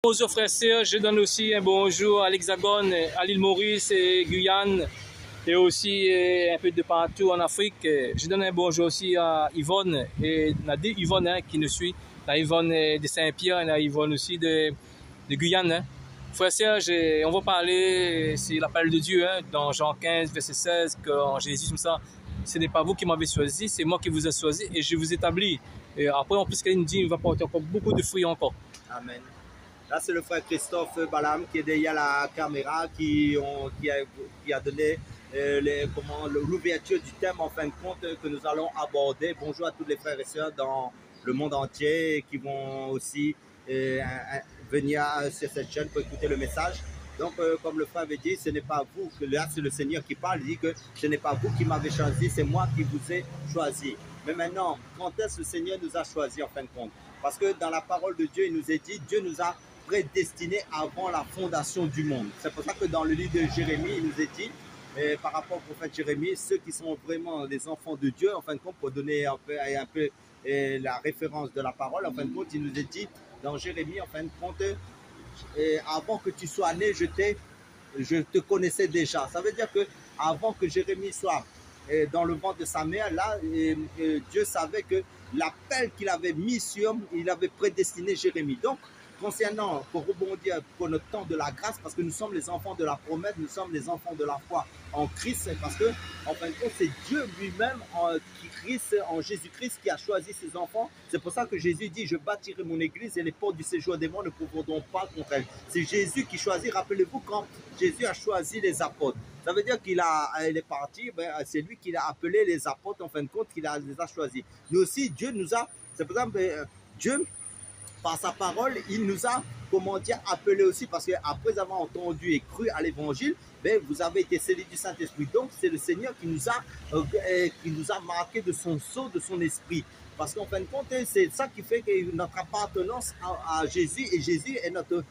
Bonjour frères et sœurs, je donne aussi un bonjour à l'Hexagone, à l'île Maurice et Guyane et aussi un peu de partout en Afrique. Je donne un bonjour aussi à Yvonne et à deux Yvonne qui nous suit, la Yvonne de Saint-Pierre et la Yvonne aussi de Guyane. Frères et sœurs, on va parler, c'est la parole de Dieu dans Jean 15, verset 16, quand Jésus comme ça, ce n'est pas vous qui m'avez choisi, c'est moi qui vous ai choisi et je vous établis. Et après, en plus, qu'il nous dit, il va porter encore beaucoup de fruits encore. Amen. Là, c'est le frère Christophe Balam qui est derrière la caméra, qui a donné l'ouverture du thème en fin de compte que nous allons aborder. Bonjour à tous les frères et sœurs dans le monde entier qui vont aussi venir sur cette chaîne pour écouter le message. Donc, comme le frère avait dit, ce n'est pas vous, que là c'est le Seigneur qui parle, il dit que ce n'est pas vous qui m'avez choisi, c'est moi qui vous ai choisi. Mais maintenant, quand est-ce que le Seigneur nous a choisi en fin de compte? Parce que dans la parole de Dieu, il nous est dit, Dieu nous a prédestinés avant la fondation du monde. C'est pour ça que dans le livre de Jérémie, il nous est dit, par rapport au prophète Jérémie, ceux qui sont vraiment les enfants de Dieu, en fin de compte, pour donner un peu la référence de la parole, en fin de compte, il nous est dit dans Jérémie, en fin de compte, avant que tu sois né, je te connaissais déjà. Ça veut dire que avant que Jérémie soit dans le ventre de sa mère, là, Dieu savait que l'appel qu'il avait mis sur, il avait prédestiné Jérémie. Donc, concernant, pour rebondir pour notre temps de la grâce, parce que nous sommes les enfants de la promesse, nous sommes les enfants de la foi en Christ, parce que, en fin de compte, c'est Dieu lui-même, en Jésus-Christ, qui a choisi ses enfants. C'est pour ça que Jésus dit, je bâtirai mon église et les portes du séjour des morts ne pourront pas contre elle. C'est Jésus qui choisit. Rappelez-vous quand Jésus a choisi les apôtres. Ça veut dire qu'il est parti, c'est lui qui a appelé les apôtres, en fin de compte, qu'il les a choisis. Nous aussi, Dieu nous a, c'est pour exemple, Dieu, par sa parole, il nous a, comment dire, appelés aussi, parce qu'après avoir entendu et cru à l'évangile, vous avez été scellés du Saint-Esprit. Donc, c'est le Seigneur qui nous a marqué de son sceau, de son esprit. Parce qu'en fin de compte, c'est ça qui fait que notre appartenance à Jésus, et Jésus est notre,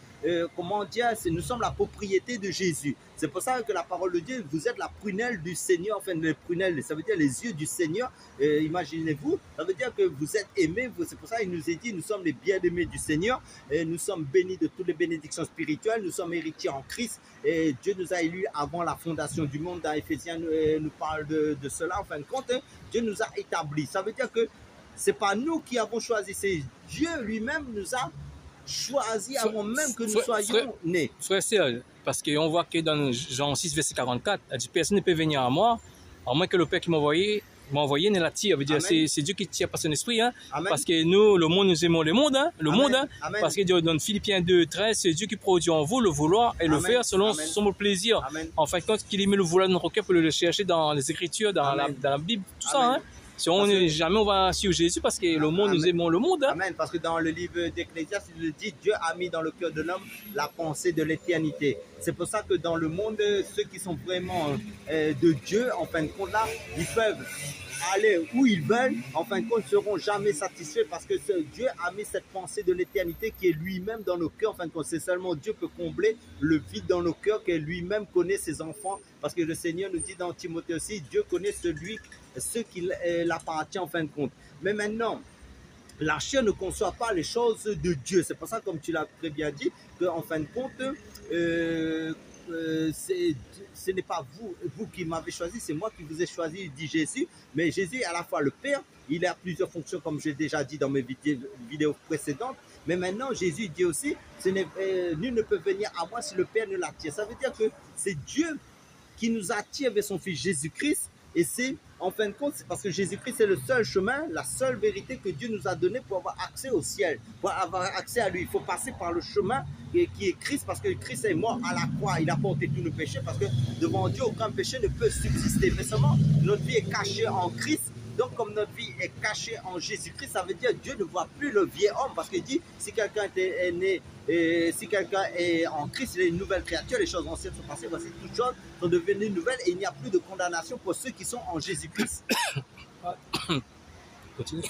comment dire, nous sommes la propriété de Jésus. C'est pour ça que la parole de Dieu, vous êtes la prunelle du Seigneur, enfin les prunelles, ça veut dire les yeux du Seigneur. Imaginez-vous, ça veut dire que vous êtes aimés, c'est pour ça qu'il nous est dit, nous sommes les bien-aimés du Seigneur, et nous sommes bénis de toutes les bénédictions spirituelles, nous sommes héritiers en Christ, et Dieu nous a élus avant la fondation du monde. Dans Éphésiens, nous parle de cela, en fin de compte, Dieu nous a établis. Ça veut dire que c'est pas nous qui avons choisi, c'est Dieu lui-même nous a choisi avant même que nous soyons nés. Frère, parce qu'on voit que dans Jean 6, verset 44, elle dit, personne ne peut venir à moi, à moins que le Père qui m'a envoyé ne l'attire. C'est Dieu qui tire par son esprit, parce que nous, le monde, nous aimons le monde, parce que Dieu donne Philippiens 2, 13, c'est Dieu qui produit en vous le vouloir et le faire selon son plaisir. En fin de compte, qu'il met le vouloir dans notre cœur pour le chercher dans les Écritures, dans la Bible, tout ça. Si on jamais on va suivre Jésus, parce que le monde, nous aimons le monde. Amen. Parce que dans le livre d'Ecclésiaste, il dit, Dieu a mis dans le cœur de l'homme la pensée de l'éternité. C'est pour ça que dans le monde, ceux qui sont vraiment de Dieu, en fin de compte là, ils peuvent aller où ils veulent, en fin de compte, ne seront jamais satisfaits, parce que Dieu a mis cette pensée de l'éternité qui est lui-même dans nos cœurs. En fin de compte, c'est seulement Dieu peut combler le vide dans nos cœurs, que lui-même connaît ses enfants, parce que le Seigneur nous dit dans Timothée aussi, Dieu connaît ceux qui l'appartient en fin de compte. Mais maintenant, la chair ne conçoit pas les choses de Dieu. C'est pour ça, comme tu l'as très bien dit, qu'en fin de compte, ce n'est pas vous qui m'avez choisi, c'est moi qui vous ai choisi, dit Jésus. Mais Jésus est à la fois le Père, il a plusieurs fonctions, comme j'ai déjà dit dans mes vidéos précédentes. Mais maintenant, Jésus dit aussi, nul ne peut venir à moi si le Père ne l'attire. Ça veut dire que c'est Dieu qui nous attire vers son Fils Jésus-Christ. Et c'est, en fin de compte, c'est parce que Jésus-Christ est le seul chemin, la seule vérité que Dieu nous a donnée pour avoir accès au ciel, pour avoir accès à lui. Il faut passer par le chemin qui est Christ, parce que Christ est mort à la croix. Il a porté tous nos péchés, parce que devant Dieu, aucun péché ne peut subsister. Mais seulement, notre vie est cachée en Christ. Donc, comme notre vie est cachée en Jésus-Christ, ça veut dire que Dieu ne voit plus le vieil homme, parce qu'il dit, si quelqu'un est né, si quelqu'un est en Christ, il est une nouvelle créature, les choses anciennes sont passées, voici toutes choses sont devenues nouvelles, et il n'y a plus de condamnation pour ceux qui sont en Jésus-Christ. Continue.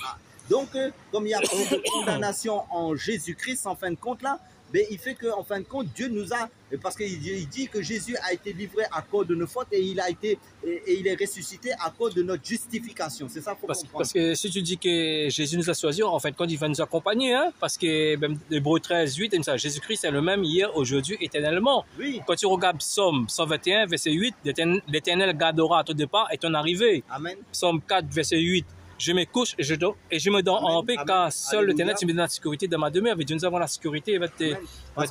Donc, comme il n'y a plus de condamnation en Jésus-Christ, en fin de compte là, mais il fait qu'en fin de compte, Dieu nous a, parce qu'il dit que Jésus a été livré à cause de nos fautes et il est ressuscité à cause de notre justification. C'est ça qu'il faut comprendre. Parce que si tu dis que Jésus nous a choisis, en fin de compte, il va nous accompagner, hein, parce que même Hébreux 13, 8, Jésus-Christ est le même hier, aujourd'hui, éternellement. Oui. Quand tu regardes Psaume 121, verset 8, l'Éternel gardera à ton départ et ton arrivée. Amen. Psaume 4, verset 8, je me couche et je me dors en paix, car seul l'Éternel me donne la sécurité dans ma demeure. Avec Dieu, nous avons la sécurité avec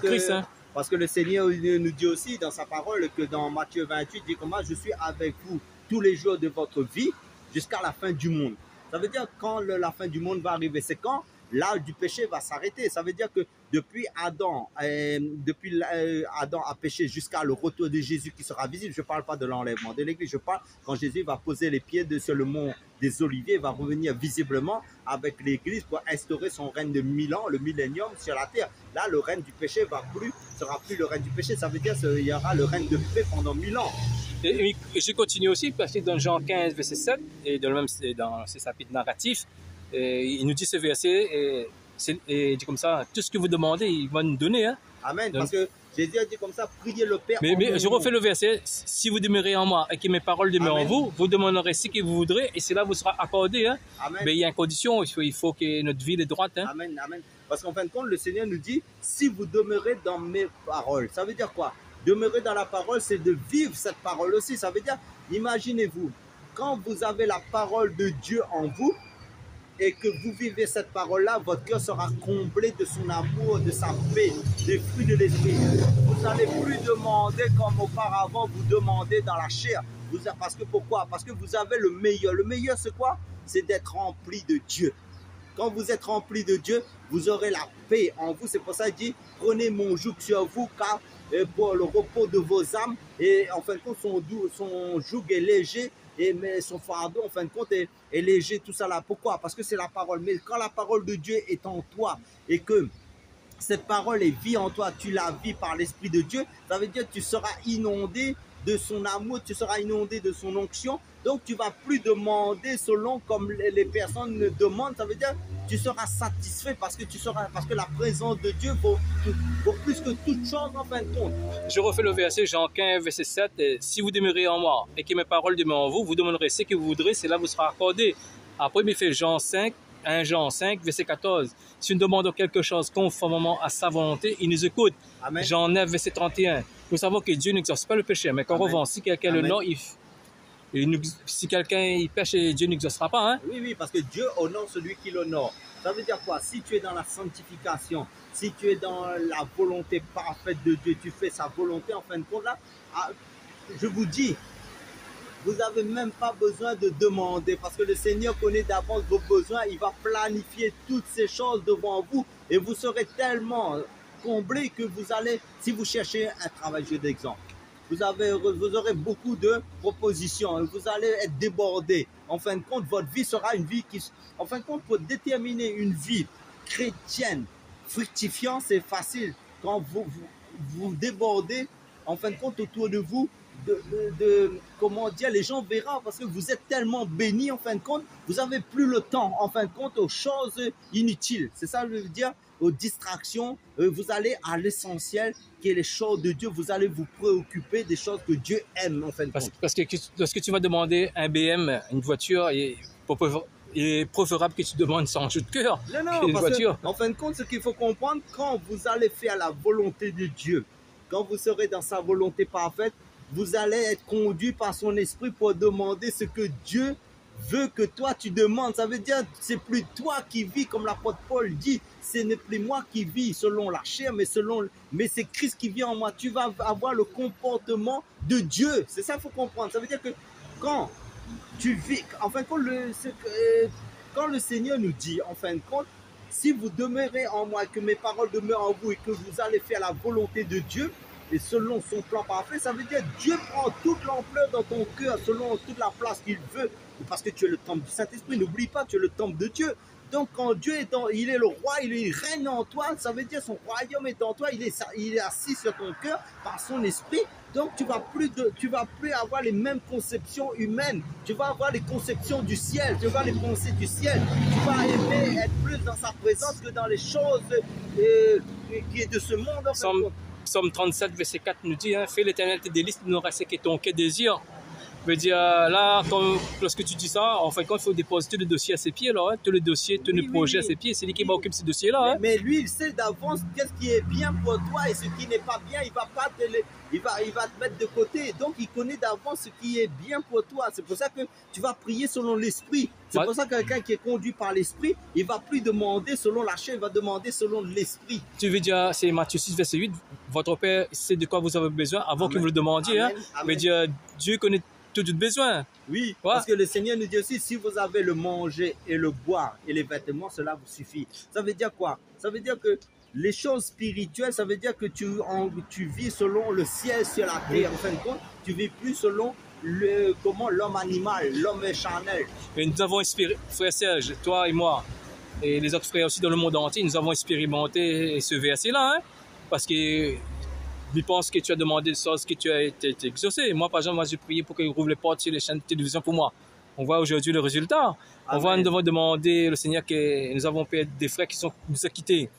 Christ. Hein. Parce que le Seigneur nous dit aussi dans sa parole que dans Matthieu 28, il dit comment je suis avec vous tous les jours de votre vie jusqu'à la fin du monde. Ça veut dire quand la fin du monde va arriver, c'est quand l'âge du péché va s'arrêter. Ça veut dire que depuis Adam a péché jusqu'à le retour de Jésus qui sera visible. Je ne parle pas de l'enlèvement de l'Église. Je parle quand Jésus va poser les pieds sur le mont des Oliviers, va revenir visiblement avec l'Église pour instaurer son règne de 1000 ans, le millénium sur la terre. Là, le règne du péché sera plus le règne du péché. Ça veut dire qu'il y aura le règne de paix pendant 1000 ans. Et je continue aussi parce que dans Jean 15, verset 7, et dans ces chapitres narratifs, il nous dit ce verset, et il dit comme ça, tout ce que vous demandez, il va nous donner. Hein. Amen. Donc, parce que Jésus a dit comme ça, priez le Père. Mais je refais le verset, si vous demeurez en moi et que mes paroles demeurent en vous, vous demanderez ce que vous voudrez et cela vous sera accordé. Hein. Amen. Mais il y a une condition, il faut que notre vie est droite. Hein. Amen, amen. Parce qu'en fin de compte, le Seigneur nous dit, si vous demeurez dans mes paroles, ça veut dire quoi? Demeurer dans la parole, c'est de vivre cette parole aussi. Ça veut dire, imaginez-vous, quand vous avez la parole de Dieu en vous et que vous vivez cette parole-là, votre cœur sera comblé de son amour, de sa paix, des fruits de l'esprit. Vous n'allez plus demander comme auparavant, vous demandez dans la chair. Parce que pourquoi? Parce que vous avez le meilleur. Le meilleur, c'est quoi? C'est d'être rempli de Dieu. Quand vous êtes rempli de Dieu, vous aurez la paix en vous. C'est pour ça qu'il dit, prenez mon joug sur vous, car pour le repos de vos âmes. Et en fin de compte, son joug est léger, mais son fardeau, en fin de compte, est léger, tout ça là. Pourquoi? Parce que c'est la parole. Mais quand la parole de Dieu est en toi et que cette parole est vie en toi, tu la vis par l'Esprit de Dieu, ça veut dire que tu seras inondé de son amour, tu seras inondé de son onction. Donc, tu ne vas plus demander selon comme les personnes le demandent. Ça veut dire que tu seras satisfait parce que la présence de Dieu vaut plus que toute chose en fin de compte. Je refais le verset, Jean 15, verset 7. Si vous demeurez en moi et que mes paroles demeurent en vous, vous demanderez ce que vous voudrez, cela vous sera accordé. Après, il fait Jean 5, 1 Jean 5, verset 14. Si nous demandons quelque chose conformément à sa volonté, il nous écoute. Amen. Jean 9, verset 31. Nous savons que Dieu n'exauce pas le péché, mais qu'en revanche, si quelqu'un le nom, si quelqu'un pêche, Dieu n'exaucera pas. Hein? Oui, parce que Dieu honore celui qui l'honore. Ça veut dire quoi? Si tu es dans la sanctification, si tu es dans la volonté parfaite de Dieu, tu fais sa volonté, en fin de compte, là, je vous dis, vous n'avez même pas besoin de demander parce que le Seigneur connaît d'avance vos besoins. Il va planifier toutes ces choses devant vous et vous serez tellement comblé que vous allez, si vous cherchez un travail, je d'exemple, vous aurez beaucoup de propositions, vous allez être débordé. En fin de compte, votre vie sera une vie qui, en fin de compte, pour déterminer une vie chrétienne fructifiante, c'est facile. Quand vous débordez, en fin de compte, autour de vous, comment dire, les gens verront parce que vous êtes tellement bénis, en fin de compte, vous n'avez plus le temps, en fin de compte, aux choses inutiles. C'est ça, je veux dire, aux distractions. Vous allez à l'essentiel, qui est les choses de Dieu. Vous allez vous préoccuper des choses que Dieu aime, en fin de compte. Parce que lorsque tu vas demander un BM, une voiture, il est préférable que tu demandes sans jeu de cœur. Non, parce que, en fin de compte, ce qu'il faut comprendre, quand vous allez faire la volonté de Dieu, quand vous serez dans sa volonté parfaite, vous allez être conduit par son esprit pour demander ce que Dieu veut que toi tu demandes. Ça veut dire c'est plus toi qui vis, comme l'apôtre Paul dit, ce n'est plus moi qui vis selon la chair, mais c'est Christ qui vit en moi. Tu vas avoir le comportement de Dieu. C'est ça qu'il faut comprendre. Ça veut dire que quand tu vis, en fin de compte, quand le Seigneur nous dit, en fin de compte, si vous demeurez en moi, que mes paroles demeurent en vous et que vous allez faire la volonté de Dieu, et selon son plan parfait, ça veut dire que Dieu prend toute l'ampleur dans ton cœur, selon toute la place qu'il veut, parce que tu es le temple du Saint-Esprit. N'oublie pas, tu es le temple de Dieu. Donc quand Dieu il est le roi, il règne en toi, ça veut dire son royaume est en toi, il est assis sur ton cœur par son esprit. Donc tu vas plus avoir les mêmes conceptions humaines, tu vas avoir les conceptions du ciel, tu vas les pensées du ciel, tu vas aimer être plus dans sa présence que dans les choses qui est de ce monde. Psaume 37, verset 4 nous dit, fais l'Éternel tes délices, il n'aura ce que ton cœur désire. Je veux dire, là, lorsque tu dis ça, en fin de compte, il faut déposer le dossier à ses pieds, là, tout le dossier, tout le projet à ses pieds, c'est lui qui va occuper ce dossier-là. Mais lui, il sait d'avance qu'est-ce qui est bien pour toi et ce qui n'est pas bien, il va te mettre de côté. Donc, il connaît d'avance ce qui est bien pour toi. C'est pour ça que tu vas prier selon l'esprit. C'est pour ça que quelqu'un qui est conduit par l'esprit, il ne va plus demander selon la chair, il va demander selon l'esprit. Tu veux dire, c'est Matthieu 6, verset 8, votre Père sait de quoi vous avez besoin avant que vous le demandiez. Amen. Je veux dire, Dieu connaît tout besoin. Oui, parce que le Seigneur nous dit aussi, si vous avez le manger et le boire et les vêtements, cela vous suffit. Ça veut dire quoi? Ça veut dire que les choses spirituelles, ça veut dire que tu vis selon le ciel sur la terre. En fin de compte, tu vis plus selon l'homme animal, l'homme charnel. Et nous avons expérimenté, frère Serge, toi et moi, et les autres frères aussi dans le monde entier, nous avons expérimenté ce verset-là, parce que je pense que tu as demandé des choses que tu as été exaucé. Moi, par exemple, j'ai prié pour qu'il rouvre les portes sur les chaînes de télévision pour moi. On voit aujourd'hui le résultat. On va nous devons demander au Seigneur que nous avons des frères qui nous ont quittés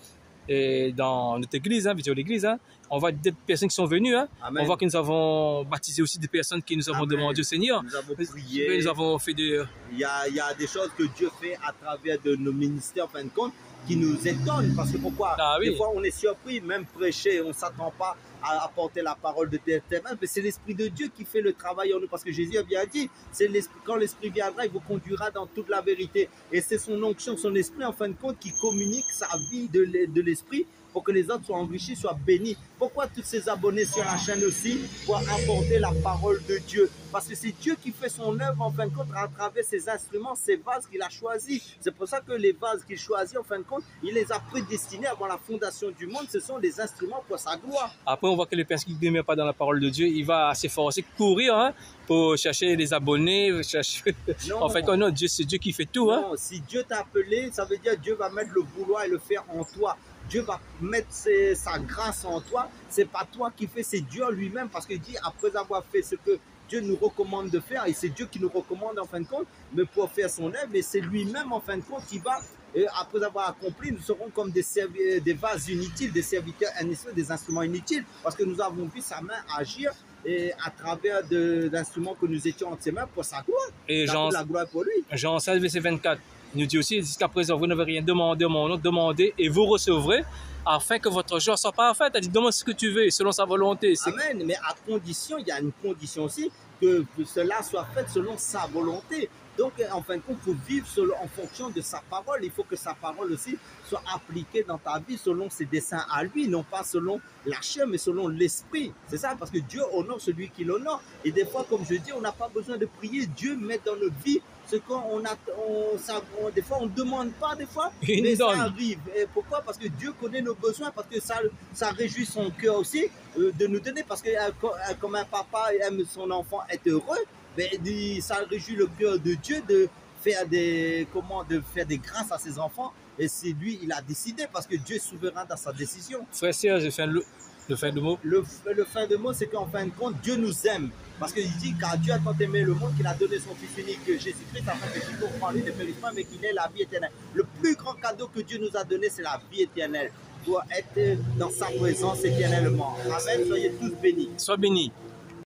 dans notre église, vidéo l'église. On voit des personnes qui sont venues. On voit que nous avons baptisé aussi des personnes qui nous avons demandé au Seigneur. Nous avons prié. Nous avons fait des... Il y a des choses que Dieu fait à travers de nos ministères, en fin de compte, qui nous étonnent. Parce que pourquoi? Des fois, on est surpris, même prêcher, on ne s'attend pas à apporter la parole de terre. Mais c'est l'Esprit de Dieu qui fait le travail en nous. Parce que Jésus a bien dit, quand l'Esprit viendra, il vous conduira dans toute la vérité. Et c'est son onction, son Esprit, en fin de compte, qui communique sa vie de l'Esprit pour que les autres soient enrichis, soient bénis. Pourquoi tous ces abonnés sur la chaîne aussi pour apporter la parole de Dieu? Parce que c'est Dieu qui fait son œuvre en fin de compte à travers ses instruments, ses vases qu'il a choisis. C'est pour ça que les vases qu'il choisit en fin de compte, il les a prédestinés avant la fondation du monde. Ce sont des instruments pour sa gloire. Après, on voit que les personnes qui ne demeurent pas dans la parole de Dieu, il va s'efforcer, courir pour chercher les abonnés. Non, en fait, non, c'est Dieu qui fait tout. Non, si Dieu t'a appelé, ça veut dire que Dieu va mettre le vouloir et le faire en toi. Dieu va mettre sa grâce en toi. C'est pas toi qui fais, c'est Dieu lui-même. Parce qu'il dit, après avoir fait ce que Dieu nous recommande de faire, et c'est Dieu qui nous recommande en fin de compte, mais pour faire son œuvre, et c'est lui-même en fin de compte qui va, après avoir accompli, nous serons comme des vases inutiles, des serviteurs inutiles, des instruments inutiles, parce que nous avons vu sa main agir et à travers d'instruments que nous étions entre ses mains pour sa gloire. Et la gloire pour lui. Jean 16, verset 24. Il nous dit aussi, jusqu'à présent, vous n'avez rien demandé au mon nom, demandez et vous recevrez, afin que votre joie soit parfaite. Elle dit, demande ce que tu veux, selon sa volonté. Amen, mais à condition, il y a une condition aussi, que cela soit fait selon sa volonté. Donc, en fin de compte, il faut vivre en fonction de sa parole. Il faut que sa parole aussi soit appliquée dans ta vie selon ses desseins à lui, non pas selon la chair, mais selon l'esprit. C'est ça, parce que Dieu honore celui qui l'honore. Et des fois, comme je dis, on n'a pas besoin de prier. Dieu met dans notre vie ce qu'on des fois, on ne demande pas, des fois, mais ça arrive. Et pourquoi? Parce que Dieu connaît nos besoins, parce que ça réjouit son cœur aussi de nous donner. Parce que comme un papa aime son enfant être heureux, mais ça réjouit le cœur de Dieu de faire des grâces à ses enfants. Et c'est lui, il a décidé, parce que Dieu est souverain dans sa décision. Frère Serge, j'ai fait le fin de mot. Le fin de mot, c'est qu'en fin de compte, Dieu nous aime. Parce qu'il dit, car Dieu a tant aimé le monde qu'il a donné son Fils unique, Jésus-Christ, afin que quiconque en lui ne périsse pas, mais qu'il ait la vie éternelle. Le plus grand cadeau que Dieu nous a donné, c'est la vie éternelle. Pour être dans sa présence éternellement. Amen. Soyez tous bénis. Sois bénis.